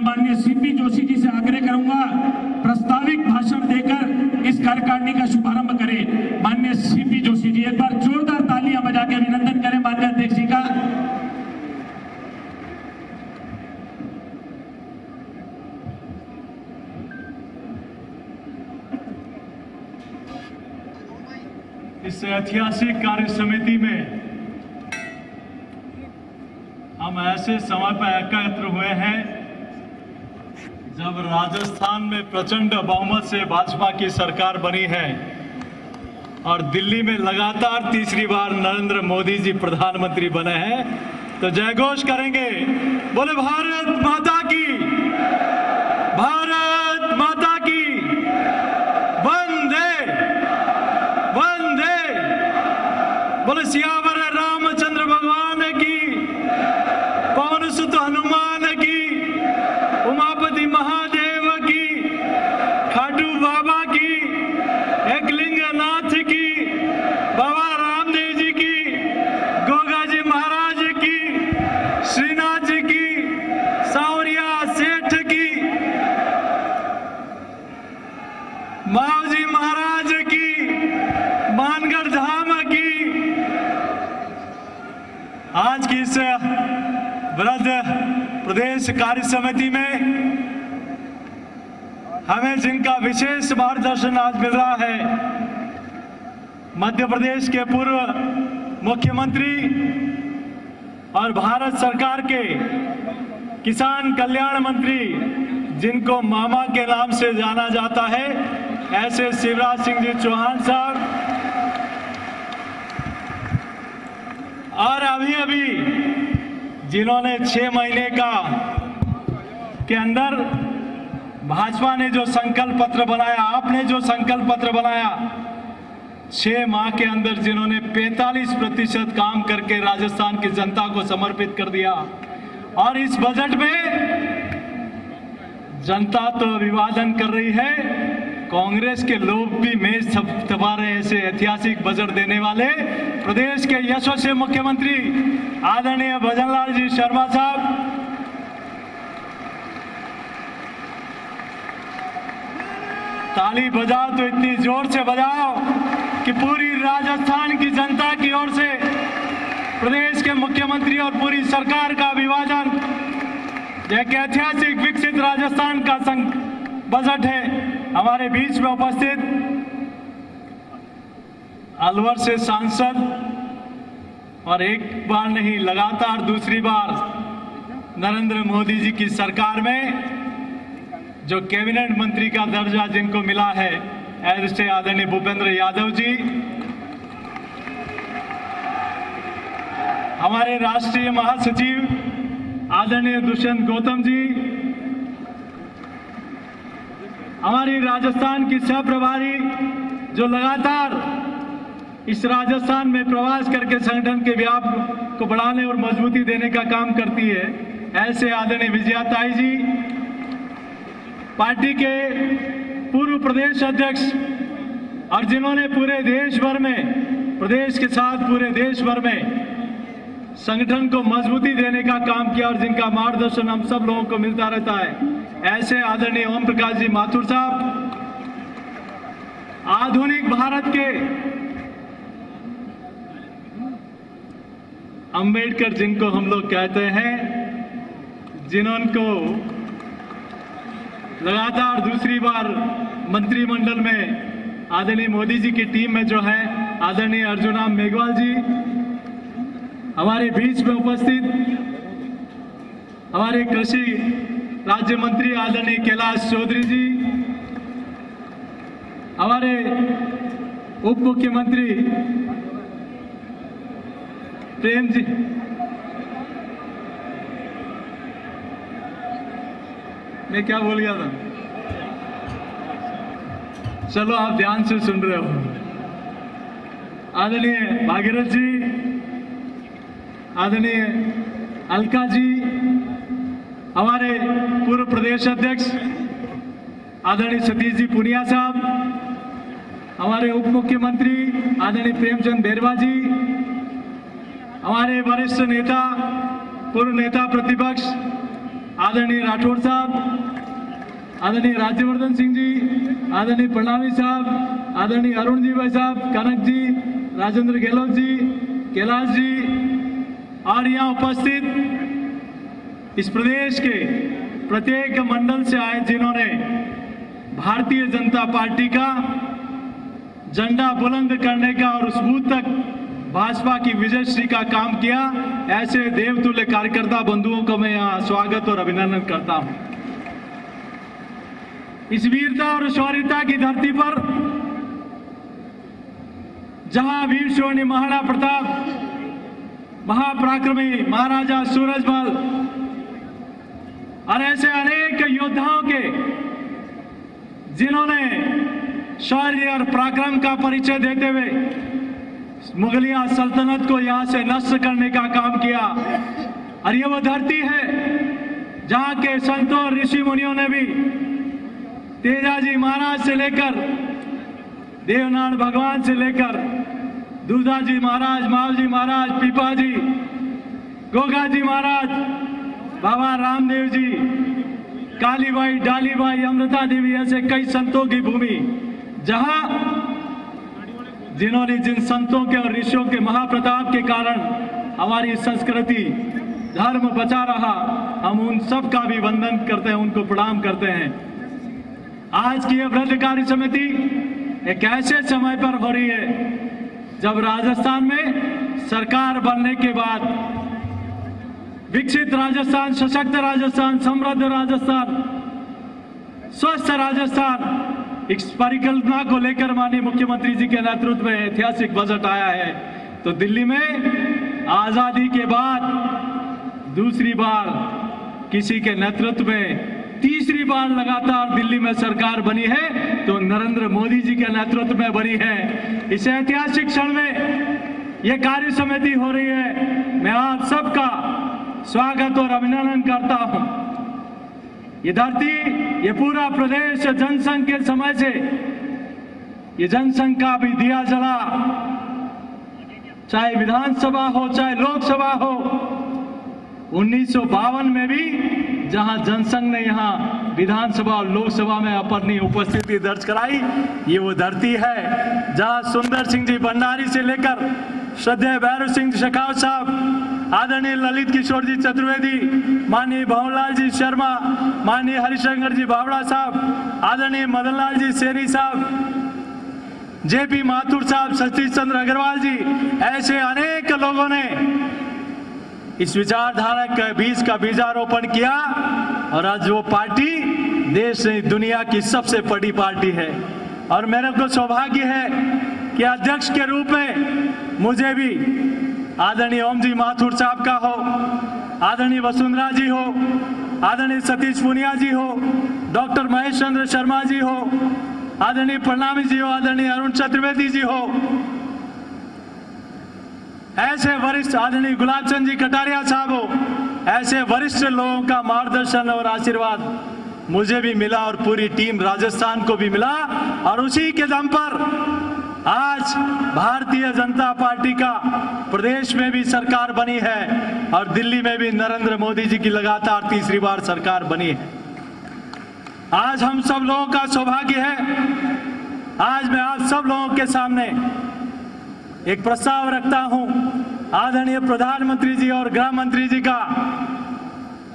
माननीय सीपी जोशी जी से आग्रह करूंगा प्रस्ताविक भाषण देकर इस कार्यकारिणी का शुभारंभ करें। माननीय सीपी जोशी जी, एक बार जोरदार तालियां बजा के अभिनंदन करें माननीय अध्यक्ष जी का। इस ऐतिहासिक कार्य समिति में हम ऐसे समय पर एकत्र हुए हैं जब राजस्थान में प्रचंड बहुमत से भाजपा की सरकार बनी है और दिल्ली में लगातार तीसरी बार नरेंद्र मोदी जी प्रधानमंत्री बने हैं। तो जयघोष करेंगे, बोले भारत माता की, भारत माता की, वंदे वंदे, बोले सियावर रामचंद्र भगवान की, पवन सुत हनुमान की, उमापति महादेव की, खाटू बाबा की, एकलिंग नाथ की, बाबा रामदेव जी की, गोगा जी महाराज की, श्रीनाथ जी की, सावरिया सेठ की, माव जी महाराज की, मानगढ़ धाम की। आज की इस वृहद प्रदेश कार्य समिति में हमें जिनका विशेष मार्गदर्शन आज मिल रहा है, मध्य प्रदेश के पूर्व मुख्यमंत्री और भारत सरकार के किसान कल्याण मंत्री, जिनको मामा के नाम से जाना जाता है, ऐसे शिवराज सिंह जी चौहान साहब, और अभी जिन्होंने 6 महीने के अंदर भाजपा ने जो संकल्प पत्र बनाया, आपने जो संकल्प पत्र बनाया, 6 माह के अंदर जिन्होंने 45% काम करके राजस्थान की जनता को समर्पित कर दिया। और इस बजट में जनता तो अभिवादन कर रही है, कांग्रेस के लोग भी मेज थपा रहे हैं। ऐसे ऐतिहासिक बजट देने वाले प्रदेश के यशस्वी मुख्यमंत्री आदरणीय भजनलाल जी शर्मा साहब, ताली बजाओ तो इतनी जोर से बजाओ कि पूरी राजस्थान की जनता की ओर से प्रदेश के मुख्यमंत्री और पूरी सरकार का अभिवादन। एक ऐतिहासिक विकसित राजस्थान का बजट है। हमारे बीच में उपस्थित अलवर से सांसद और एक बार नहीं लगातार दूसरी बार नरेंद्र मोदी जी की सरकार में जो कैबिनेट मंत्री का दर्जा जिनको मिला है, ऐसे आदरणीय भूपेंद्र यादव जी, हमारे राष्ट्रीय महासचिव आदरणीय दुष्यंत गौतम जी, हमारी राजस्थान की सह प्रभारी जो लगातार इस राजस्थान में प्रवास करके संगठन के व्याप को बढ़ाने और मजबूती देने का काम करती है, ऐसे आदरणीय विजया ताई जी, पार्टी के पूर्व प्रदेश अध्यक्ष और जिन्होंने पूरे देश भर में, प्रदेश के साथ पूरे देश भर में संगठन को मजबूती देने का काम किया और जिनका मार्गदर्शन हम सब लोगों को मिलता रहता है, ऐसे आदरणीय ओम प्रकाश जी माथुर साहब, आधुनिक भारत के अंबेडकर जिनको हम लोग कहते हैं, जिन्होंने लगातार दूसरी बार मंत्रिमंडल में आदरणीय मोदी जी की टीम में जो है आदरणीय अर्जुन मेघवाल जी, हमारे बीच में उपस्थित हमारे कृषि राज्य मंत्री आदरणीय कैलाश चौधरी जी, हमारे उप मुख्यमंत्री प्रेम जी, मैं क्या बोल गया था, चलो आप ध्यान से सुन रहे हो, आदरणीय भागीरथ जी, आदरणीय अलका जी, हमारे पूर्व प्रदेश अध्यक्ष आदरणीय सतीश जी पुनिया साहब, हमारे उप मुख्यमंत्री आदरणीय प्रेमचंद बैरवा जी, हमारे वरिष्ठ नेता, पूर्व नेता प्रतिपक्ष आदरणीय राठौड़ साहब, आदरणीय राज्यवर्धन सिंह जी, आदरणीय फडणवीस साहब, आदरणीय अरुण जी भाई साहब, कनक जी, राजेंद्र गहलोत जी, कैलाश जी और यहाँ उपस्थित इस प्रदेश के प्रत्येक मंडल से आए जिन्होंने भारतीय जनता पार्टी का झंडा बुलंद करने का और उस बूथ तक भाजपा की विजयश्री का काम किया, ऐसे देवतुल्य कार्यकर्ता बंधुओं को मैं यहाँ स्वागत और अभिनंदन करता हूं। इस वीरता और शौर्यता की धरती पर जहां वीर शोर्णी महाराणा प्रताप, महापराक्रमी महाराजा सूरजमल और ऐसे अनेक योद्धाओं के जिन्होंने शौर्य और पराक्रम का परिचय देते हुए मुगलिया सल्तनत को यहां से नष्ट करने का काम किया। और ये वो धरती है जहां के संतों और ऋषि मुनियों ने भी तेजाजी महाराज से लेकर देवनाथ भगवान से लेकर दूधाजी महाराज, मावजी महाराज, पीपाजी, गोगाजी महाराज, बाबा रामदेव जी, कालीबाई, डालीबाई, अमृता देवी, ऐसे कई संतों की भूमि जहां जिन्होंने जिन संतों के और ऋषियों के महाप्रताप के कारण हमारी संस्कृति धर्म बचा रहा, हम उन सब का भी वंदन करते हैं, उनको प्रणाम करते हैं। आज की यह व्रत कार्य समिति एक ऐसे समय पर हो रही है जब राजस्थान में सरकार बनने के बाद विकसित राजस्थान, सशक्त राजस्थान, समृद्ध राजस्थान, स्वस्थ राजस्थान, इस परिकल्पना को लेकर माननीय मुख्यमंत्री जी के नेतृत्व में ऐतिहासिक बजट आया है। तो दिल्ली में आजादी के बाद दूसरी बार किसी के नेतृत्व में तीसरी बार लगातार दिल्ली में सरकार बनी है, तो नरेंद्र मोदी जी के नेतृत्व में बनी है। इस ऐतिहासिक क्षण में यह कार्य समिति हो रही है। मैं आप सबका स्वागत और अभिनंदन करता हूं। ये धरती, ये पूरा प्रदेश जनसंघ के समय से ये जनसंघ का भी दिया जला, चाहे विधानसभा हो चाहे लोकसभा हो। 1952 में भी जहां जनसंघ ने यहां विधानसभा और लोकसभा में अपनी उपस्थिति दर्ज कराई, ये वो धरती है जहां सुंदर सिंह जी भंडारी से लेकर श्रद्धेय भैरव सिंह शेखावत साहब, आदरणीय ललित किशोर जी चतुर्वेदी, माननीय भवनलाल जी शर्मा, माननीय हरिशंकर जी बावड़ा साहब, आदरणीय मदनलाल जी सेनी साहब, जेपी माथुर साहब, सतीश चंद्र अग्रवाल जी, ऐसे अनेक लोगों ने इस विचारधारा के बीज का बीजारोपण किया और आज वो पार्टी देश नहीं दुनिया की सबसे बड़ी पार्टी है। और मेरे को सौभाग्य है कि अध्यक्ष के रूप में मुझे भी आदरणीय ओम जी माथुर साहब का हो, आदरणीय वसुंधरा जी हो, आदरणीय सतीश पुनिया जी हो, डॉक्टर महेश चंद्र शर्मा जी हो, आदरणीय फडणवीस जी हो, आदरणीय अरुण चतुर्वेदी जी हो, ऐसे वरिष्ठ आदरणीय गुलाब चंद जी कटारिया साहब हो, ऐसे वरिष्ठ लोगों का मार्गदर्शन और आशीर्वाद मुझे भी मिला और पूरी टीम राजस्थान को भी मिला। और उसी के दम पर आज भारतीय जनता पार्टी का प्रदेश में भी सरकार बनी है और दिल्ली में भी नरेंद्र मोदी जी की लगातार तीसरी बार सरकार बनी है। आज हम सब लोगों का सौभाग्य है, आज मैं आप सब लोगों के सामने एक प्रस्ताव रखता हूं। आदरणीय प्रधानमंत्री जी और गृह मंत्री जी का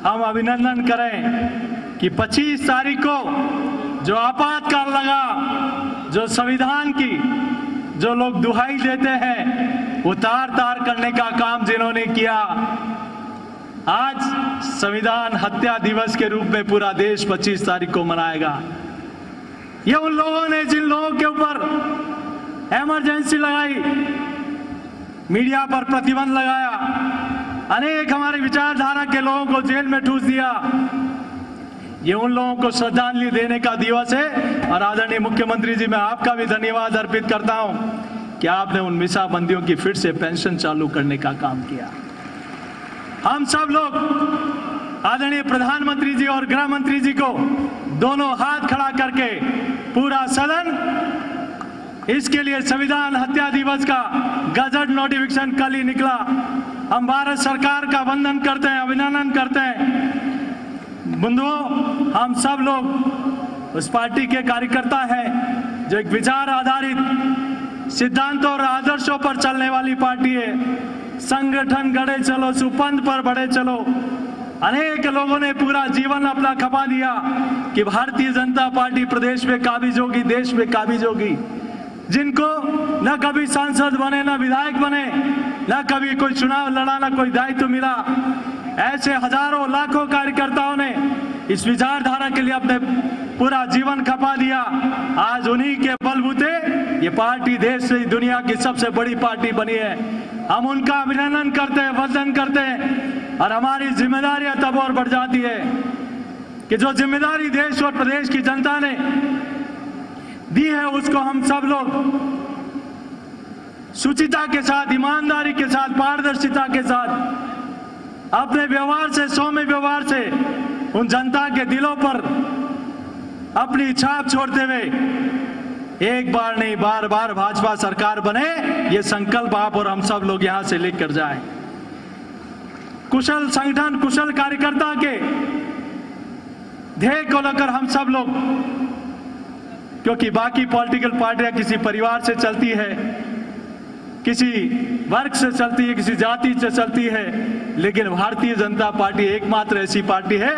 हम अभिनंदन करें कि 25 तारीख को जो आपातकाल लगा, जो संविधान की जो लोग दुहाई देते हैं वो तार तार करने का काम जिन्होंने किया, आज संविधान हत्या दिवस के रूप में पूरा देश 25 तारीख को मनाएगा। ये उन लोगों ने जिन लोगों के ऊपर इमरजेंसी लगाई, मीडिया पर प्रतिबंध लगाया, अनेक हमारी विचारधारा के लोगों को जेल में ठूस दिया, ये उन लोगों को श्रद्धांजलि देने का दिवस है। और आदरणीय मुख्यमंत्री जी, मैं आपका भी धन्यवाद अर्पित करता हूं कि आपने उन मीसाबंदियों की फिर से पेंशन चालू करने का काम किया। हम सब लोग आदरणीय प्रधानमंत्री जी और गृह मंत्री जी को दोनों हाथ खड़ा करके पूरा सदन इसके लिए संविधान हत्या दिवस का गजट नोटिफिकेशन कल ही निकला। हम भारत सरकार का वंदन करते हैं, अभिनंदन करते हैं बंधुओं, हम सब लोग उस पार्टी के कार्यकर्ता हैं जो एक विचार आधारित सिद्धांतों और आदर्शों पर चलने वाली पार्टी है। संगठन गढ़े चलो, सुपंथ पर बढ़े चलो। अनेक लोगों ने पूरा जीवन अपना खपा दिया कि भारतीय जनता पार्टी प्रदेश में काबिज होगी, देश में काबिज होगी। जिनको न कभी सांसद बने, न विधायक बने, न कभी कोई चुनाव लड़ा, न कोई दायित्व मिला, ऐसे हजारों लाखों कार्यकर्ताओं ने इस विचारधारा के लिए अपने पूरा जीवन खपा दिया। आज उन्हीं के बलबूते ये पार्टी देश से दुनिया की सबसे बड़ी पार्टी बनी है। हम उनका अभिनंदन करते हैं, वंदन करते हैं, और हमारी जिम्मेदारियां तब और बढ़ जाती है कि जो जिम्मेदारी देश और प्रदेश की जनता ने दी है उसको हम सब लोग शुचिता के साथ, ईमानदारी के साथ, पारदर्शिता के साथ अपने व्यवहार से, सौम्य व्यवहार से उन जनता के दिलों पर अपनी छाप छोड़ते हुए एक बार नहीं बार बार भाजपा सरकार बने, ये संकल्प आप और हम सब लोग यहां से लेकर जाएं। कुशल संगठन, कुशल कार्यकर्ता के ध्येय को लेकर हम सब लोग, क्योंकि बाकी पॉलिटिकल पार्टियां किसी परिवार से चलती है, किसी वर्ग से चलती है, किसी जाति से चलती है, लेकिन भारतीय जनता पार्टी एकमात्र ऐसी पार्टी है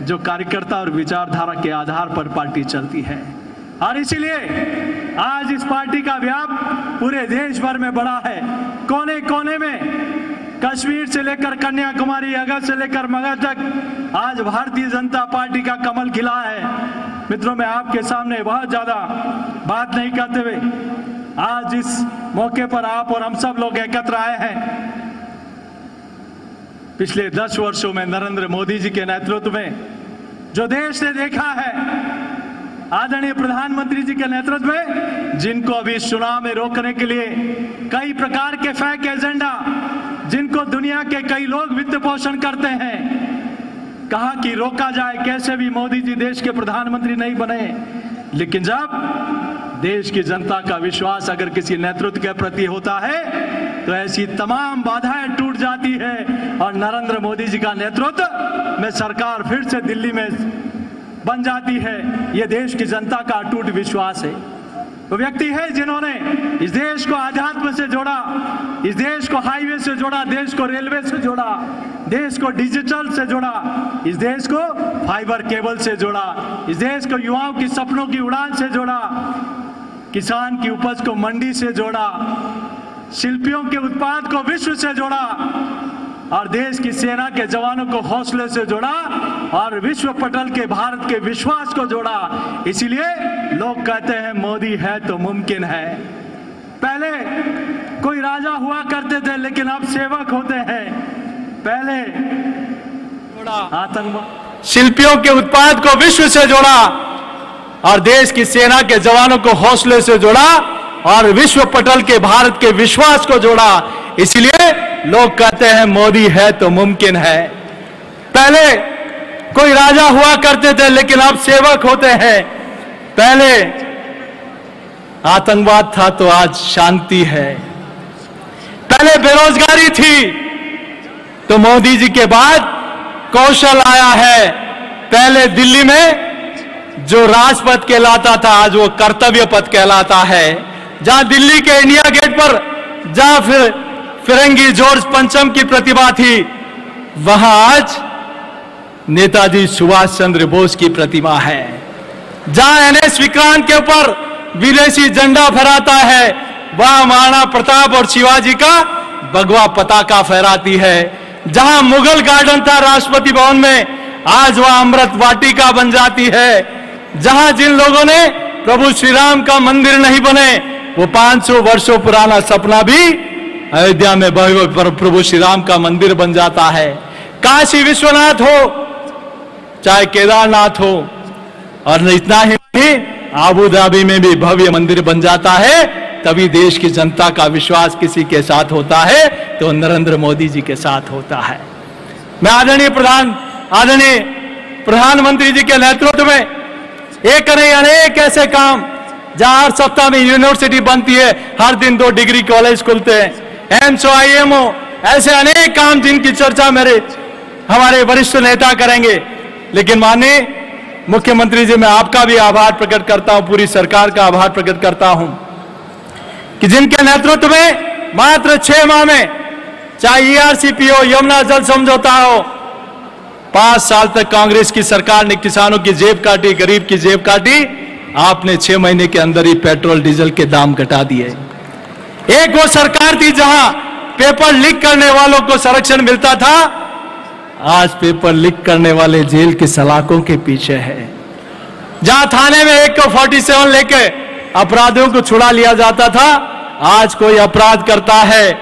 जो कार्यकर्ता और विचारधारा के आधार पर पार्टी चलती है। और इसीलिए आज इस पार्टी का व्याप पूरे देश भर में बढ़ा है। कोने कोने में, कश्मीर से लेकर कन्याकुमारी, अगस्त से लेकर मगध तक आज भारतीय जनता पार्टी का कमल खिला है। मित्रों, मैं आपके सामने बहुत ज्यादा बात नहीं करते हुए आज इस मौके पर आप और हम सब लोग एकत्र आए हैं। पिछले 10 वर्षों में नरेंद्र मोदी जी के नेतृत्व में जो देश ने देखा है, आदरणीय प्रधानमंत्री जी के नेतृत्व में, जिनको अभी चुनाव में रोकने के लिए कई प्रकार के फेक एजेंडा, जिनको दुनिया के कई लोग वित्त पोषण करते हैं, कहा कि रोका जाए, कैसे भी मोदी जी देश के प्रधानमंत्री नहीं बने। लेकिन जब देश की जनता का विश्वास अगर किसी नेतृत्व के प्रति होता है तो ऐसी तमाम बाधाएं टूट जाती है और नरेंद्र मोदी जी का नेतृत्व में सरकार फिर से दिल्ली में बन जाती है। यह देश की जनता का अटूट विश्वास है। वो व्यक्ति है जिन्होंने इस देश को आध्यात्म से जोड़ा, इस देश को हाईवे से जोड़ा, देश को रेलवे से जोड़ा, देश को डिजिटल से जोड़ा, इस देश को फाइबर केबल से जोड़ा, इस देश को युवाओं की सपनों की उड़ान से जोड़ा, किसान की उपज को मंडी से जोड़ा, शिल्पियों के उत्पाद को विश्व से जोड़ा, और देश की सेना के जवानों को हौसले से जोड़ा, और विश्व पटल के भारत के विश्वास को जोड़ा। इसीलिए लोग कहते हैं मोदी है तो मुमकिन है। पहले कोई राजा हुआ करते थे, लेकिन अब सेवक होते हैं। पहले आतंकवाद, शिल्पियों के उत्पाद को विश्व से जोड़ा, और देश की सेना के जवानों को हौसले से जोड़ा, और विश्व पटल के भारत के विश्वास को जोड़ा। इसलिए लोग कहते हैं मोदी है तो मुमकिन है। पहले कोई राजा हुआ करते थे, लेकिन अब सेवक होते हैं। पहले आतंकवाद था तो आज शांति है। पहले बेरोजगारी थी तो मोदी जी के बाद कौशल आया है। पहले दिल्ली में जो राजपथ कहलाता था, आज वो कर्तव्य पथ कहलाता है। जहां दिल्ली के इंडिया गेट पर जहां फिरंगी जॉर्ज पंचम की प्रतिमा थी, वहां आज नेताजी सुभाष चंद्र बोस की प्रतिमा है। जहां एनएस विक्रांत के ऊपर विदेशी झंडा फहराता है, वहां महाराणा प्रताप और शिवाजी का भगवा पताका फहराती है। जहां मुगल गार्डन था राष्ट्रपति भवन में, आज वह अमृत वाटिका बन जाती है। जहां जिन लोगों ने प्रभु श्री राम का मंदिर नहीं बने, वो 500 वर्षों पुराना सपना भी अयोध्या में प्रभु श्री राम का मंदिर बन जाता है। काशी विश्वनाथ हो, चाहे केदारनाथ हो, और इतना ही नहीं, आबू धाबी में भी भव्य मंदिर बन जाता है। तभी देश की जनता का विश्वास किसी के साथ होता है तो नरेंद्र मोदी जी के साथ होता है। मैं आदरणीय प्रधानमंत्री जी के नेतृत्व में एक नहीं अनेक ऐसे काम, जहां हर सप्ताह में यूनिवर्सिटी बनती है, हर दिन 2 डिग्री कॉलेज खुलते हैं, एम्स, IIMO, ऐसे अनेक काम जिनकी चर्चा हमारे वरिष्ठ नेता करेंगे। लेकिन माननीय मुख्यमंत्री जी, मैं आपका भी आभार प्रकट करता हूं, पूरी सरकार का आभार प्रकट करता हूं कि जिनके नेतृत्व में मात्र 6 माह में, चाहे ईआरसीपी हो, यमुना जल समझौता हो, 5 साल तक कांग्रेस की सरकार ने किसानों की जेब काटी, गरीब की जेब काटी। आपने 6 महीने के अंदर ही पेट्रोल डीजल के दाम घटा दिए। एक वो सरकार थी जहां पेपर लीक करने वालों को संरक्षण मिलता था, आज पेपर लीक करने वाले जेल की सलाखों के पीछे है। जहां थाने में एक को 47 लेके अपराधियों को छुड़ा लिया जाता था, आज कोई अपराध करता है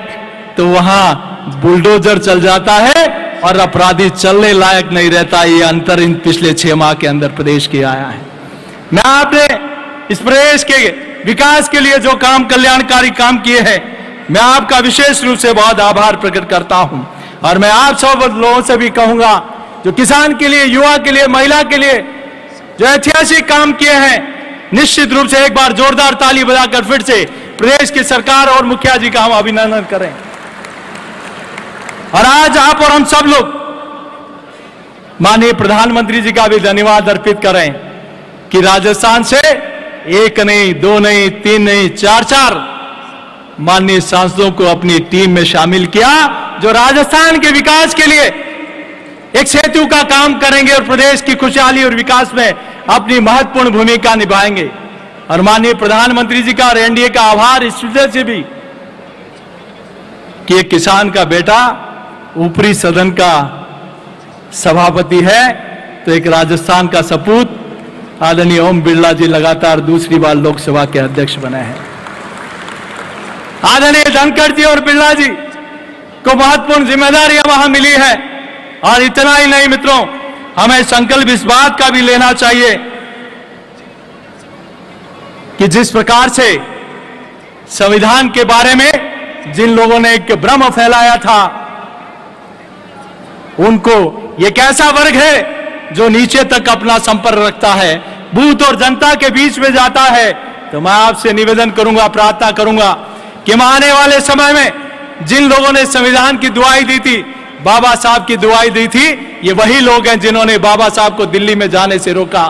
तो वहां बुलडोजर चल जाता है और अपराधी चलने लायक नहीं रहता। ये अंतर इन पिछले 6 माह के अंदर प्रदेश के आया है। मैं आपने इस प्रदेश के विकास के लिए जो काम, कल्याणकारी काम किए हैं, मैं आपका विशेष रूप से बहुत आभार प्रकट करता हूं। और मैं आप सब लोगों से भी कहूंगा, जो किसान के लिए, युवा के लिए, महिला के लिए जो ऐतिहासिक काम किए हैं, निश्चित रूप से एक बार जोरदार ताली बजाकर फिर से प्रदेश की सरकार और मुखिया जी का हम अभिनंदन करें। और आज आप और हम सब लोग माननीय प्रधानमंत्री जी का भी धन्यवाद अर्पित करें कि राजस्थान से 1 नहीं, 2 नहीं, 3 नहीं, 4 माननीय सांसदों को अपनी टीम में शामिल किया, जो राजस्थान के विकास के लिए एक सेतु का काम करेंगे और प्रदेश की खुशहाली और विकास में अपनी महत्वपूर्ण भूमिका निभाएंगे। और माननीय प्रधानमंत्री जी का और एनडीए का आभार इस वजह से भी कि एक किसान का बेटा ऊपरी सदन का सभापति है, तो एक राजस्थान का सपूत आदरणीय ओम बिरला जी लगातार दूसरी बार लोकसभा के अध्यक्ष बने हैं। आदरणीय धनखड़ जी और बिरला जी को महत्वपूर्ण जिम्मेदारियां वहां मिली है। और इतना ही नहीं मित्रों, हमें संकल्प इस बात का भी लेना चाहिए कि जिस प्रकार से संविधान के बारे में जिन लोगों ने एक भ्रम फैलाया था, उनको ये कैसा वर्ग है जो नीचे तक अपना संपर्क रखता है, बूथ और जनता के बीच में जाता है। तो मैं आपसे निवेदन करूंगा, प्रार्थना करूंगा कि आने वाले समय में जिन लोगों ने संविधान की दुआई दी थी, बाबा साहब की दुआई दी थी, ये वही लोग हैं जिन्होंने बाबा साहब को दिल्ली में जाने से रोका।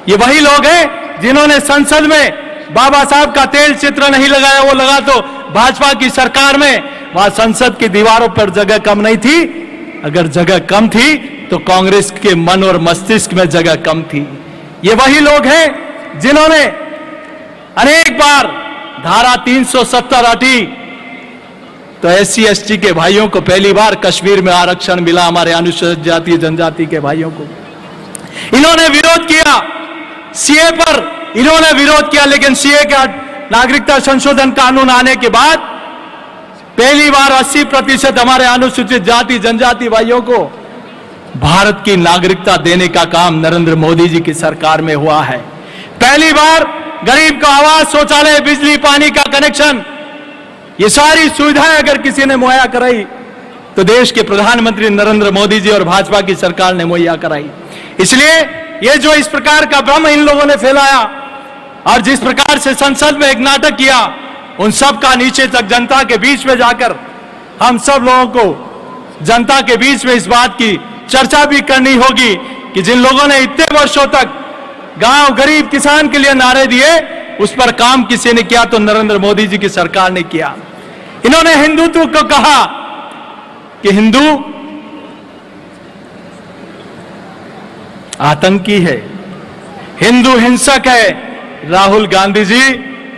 ये वही लोग हैं जिन्होंने संसद में बाबा साहब का तेल चित्र नहीं लगाया, वो लगा तो भाजपा की सरकार में वहां संसद की दीवारों पर जगह कम नहीं थी। अगर जगह कम थी तो कांग्रेस के मन और मस्तिष्क में जगह कम थी। ये वही लोग हैं जिन्होंने अनेक बार धारा 370 हटी तो SC ST के भाइयों को पहली बार कश्मीर में आरक्षण मिला, हमारे अनुसूचित जाति जनजाति के भाइयों को। इन्होंने विरोध किया CA पर, इन्होंने विरोध किया, लेकिन CA का नागरिकता संशोधन कानून आने के बाद पहली बार 80% हमारे अनुसूचित जाति जनजाति भाइयों को भारत की नागरिकता देने का काम नरेंद्र मोदी जी की सरकार में हुआ है। पहली बार गरीब का आवास, शौचालय, बिजली, पानी का कनेक्शन, ये सारी सुविधाएं अगर किसी ने मुहैया कराई तो देश के प्रधानमंत्री नरेंद्र मोदी जी और भाजपा की सरकार ने मुहैया कराई। इसलिए ये जो इस प्रकार का भ्रम इन लोगों ने फैलाया और जिस प्रकार से संसद में एक नाटक किया, उन सब का नीचे तक जनता के बीच में जाकर हम सब लोगों को जनता के बीच में इस बात की चर्चा भी करनी होगी कि जिन लोगों ने इतने वर्षों तक गांव, गरीब, किसान के लिए नारे दिए, उस पर काम किसी ने किया तो नरेंद्र मोदी जी की सरकार ने किया। इन्होंने हिंदुत्व को कहा कि हिंदू आतंकी है, हिंदू हिंसक है। राहुल गांधी जी,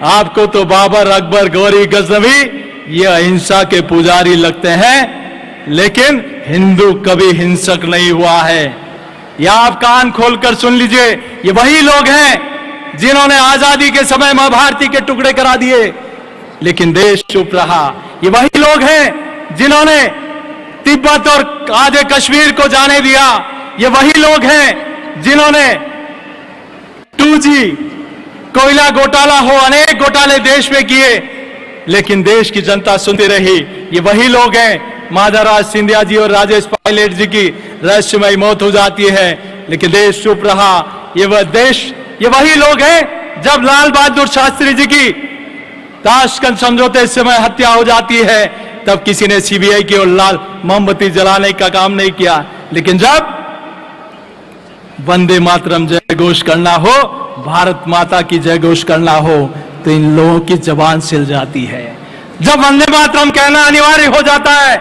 आपको तो बाबर, अकबर, गौरी, गजनवी ये अहिंसा के पुजारी लगते हैं, लेकिन हिंदू कभी हिंसक नहीं हुआ है। या आप कान खोलकर सुन लीजिए, ये वही लोग हैं जिन्होंने आजादी के समय मां भारती के टुकड़े करा दिए, लेकिन देश चुप रहा। ये वही लोग हैं जिन्होंने तिब्बत और आधे कश्मीर को जाने दिया। ये वही लोग हैं जिन्होंने 2G, कोयला घोटाला हो, अनेक घोटाले देश में किए, लेकिन देश की जनता सुनती रही। ये वही लोग हैं, माधवराज सिंधिया जी और राजेश पायलट जी की रहस्यमय मौत हो जाती है, लेकिन देश चुप रहा। ये वही लोग हैं जब लाल बहादुर शास्त्री जी की ताशकंद समझौते इस समय हत्या हो जाती है, तब किसी ने CBI की और लाल मोमबत्ती जलाने का काम नहीं किया। लेकिन जब वंदे मातरम जय घोष करना हो, भारत माता की जय घोष करना हो, तो इन लोगों की जबान सिल जाती है। जब वंदे मातरम कहना अनिवार्य हो जाता है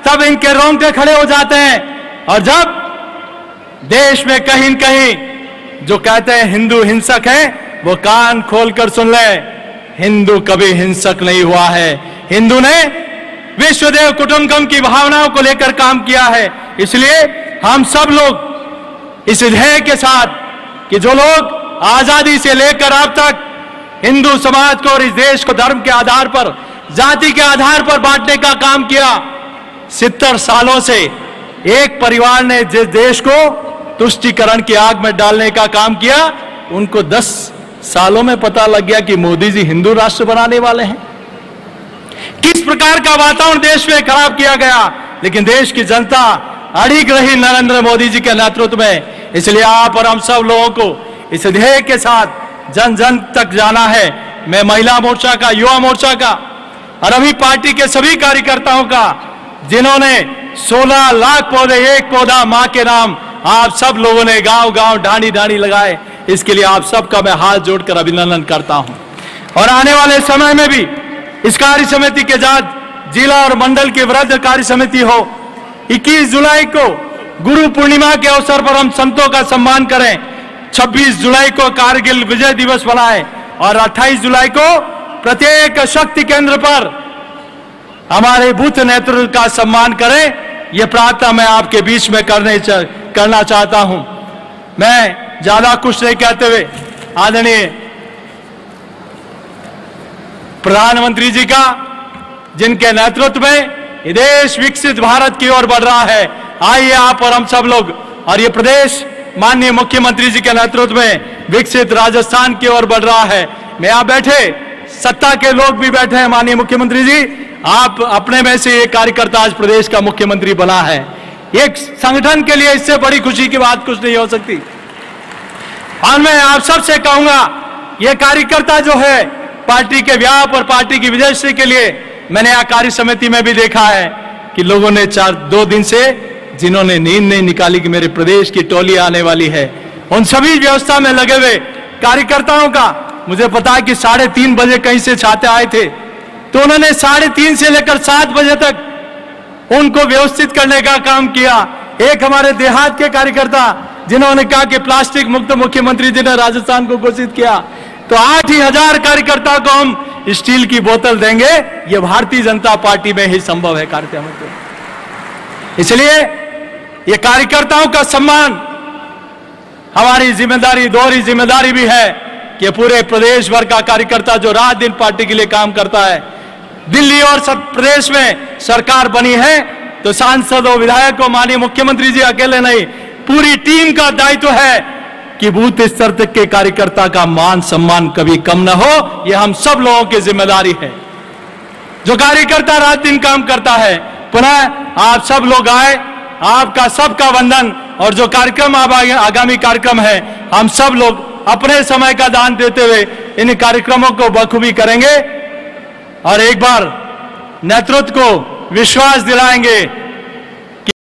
तब इनके रोंगटे खड़े हो जाते हैं। और जब देश में कहीं न कहीं जो कहते हैं हिंदू हिंसक है, वो कान खोलकर सुन ले, हिंदू कभी हिंसक नहीं हुआ है। हिंदू ने विश्वदेव कुटुंबकम की भावनाओं को लेकर काम किया है। इसलिए हम सब लोग इस ध्येय के साथ कि जो लोग आजादी से लेकर अब तक हिंदू समाज को और इस देश को धर्म के आधार पर, जाति के आधार पर बांटने का काम किया, 70 सालों से एक परिवार ने जिस देश को तुष्टीकरण की आग में डालने का काम किया, उनको 10 सालों में पता लग गया कि मोदी जी हिंदू राष्ट्र बनाने वाले हैं। किस प्रकार का वातावरण देश में खराब किया गया, लेकिन देश की जनता अड़िग रही नरेंद्र मोदी जी के नेतृत्व में। इसलिए आप और हम सब लोगों को इस ध्येय के साथ जन जन तक जाना है। मैं महिला मोर्चा का, युवा मोर्चा का और अभी पार्टी के सभी कार्यकर्ताओं का, जिन्होंने 16 लाख पौधे, एक पौधा मां के नाम, आप सब लोगों ने गांव गांव ढाणी ढाणी लगाए, इसके लिए आप सबका मैं हाथ जोड़कर अभिनंदन करता हूं। और आने वाले समय में भी इस कार्य समिति के साथ जिला और मंडल की वृद्ध कार्य समिति हो। 21 जुलाई को गुरु पूर्णिमा के अवसर पर हम संतों का सम्मान करें, 26 जुलाई को कारगिल विजय दिवस मनाएं और 28 जुलाई को प्रत्येक शक्ति केंद्र पर हमारे बुद्ध नेतृत्व का सम्मान करें। यह प्रार्थना मैं आपके बीच में करना चाहता हूं। मैं ज्यादा कुछ नहीं कहते हुए आदरणीय प्रधानमंत्री जी का, जिनके नेतृत्व में ये देश विकसित भारत की ओर बढ़ रहा है, आइए आप और हम सब लोग, और ये प्रदेश माननीय मुख्यमंत्री जी के नेतृत्व में विकसित राजस्थान की ओर बढ़ रहा है। मैं यहाँ बैठे सत्ता के लोग भी बैठे हैं, माननीय मुख्यमंत्री जी, आप अपने में से एक कार्यकर्ता आज प्रदेश का मुख्यमंत्री बना है। एक संगठन के लिए इससे बड़ी खुशी की बात कुछ नहीं हो सकती। और मैं आप सबसे कहूंगा, ये कार्यकर्ता जो है पार्टी के व्याप और पार्टी की विजयश्री के लिए, मैंने यहाँ कार्य समिति में भी देखा है कि लोगों ने 2 दिन से जिन्होंने नींद नहीं निकाली कि मेरे प्रदेश की टोली आने वाली है, उन सभी व्यवस्था में लगे हुए कार्यकर्ताओं का मुझे पता है कि 3:30 बजे कहीं से छाते आए थे, तो उन्होंने 3:30 से लेकर 7 बजे तक उनको व्यवस्थित करने का काम किया। एक हमारे देहात के कार्यकर्ता जिन्होंने कहा कि प्लास्टिक मुक्त मुख्यमंत्री जी ने राजस्थान को घोषित किया, तो 8,000 कार्यकर्ता को हम स्टील की बोतल देंगे। यह भारतीय जनता पार्टी में ही संभव है कार्यकर्ता। इसलिए ये कार्यकर्ताओं का सम्मान हमारी जिम्मेदारी, दोहरी जिम्मेदारी भी है कि पूरे प्रदेश भर का कार्यकर्ता जो रात दिन पार्टी के लिए काम करता है, दिल्ली और सब प्रदेश में सरकार बनी है तो सांसद और विधायक को माननीय मुख्यमंत्री जी अकेले नहीं, पूरी टीम का दायित्व है कि बूथ स्तर तक के कार्यकर्ता का मान सम्मान कभी कम न हो। यह हम सब लोगों की जिम्मेदारी है। जो कार्यकर्ता रात दिन काम करता है, पुनः आप सब लोग आए, आपका सबका वंदन। और जो कार्यक्रम आगामी कार्यक्रम है, हम सब लोग अपने समय का दान देते हुए इन कार्यक्रमों को बखूबी करेंगे और एक बार नेतृत्व को विश्वास दिलाएंगे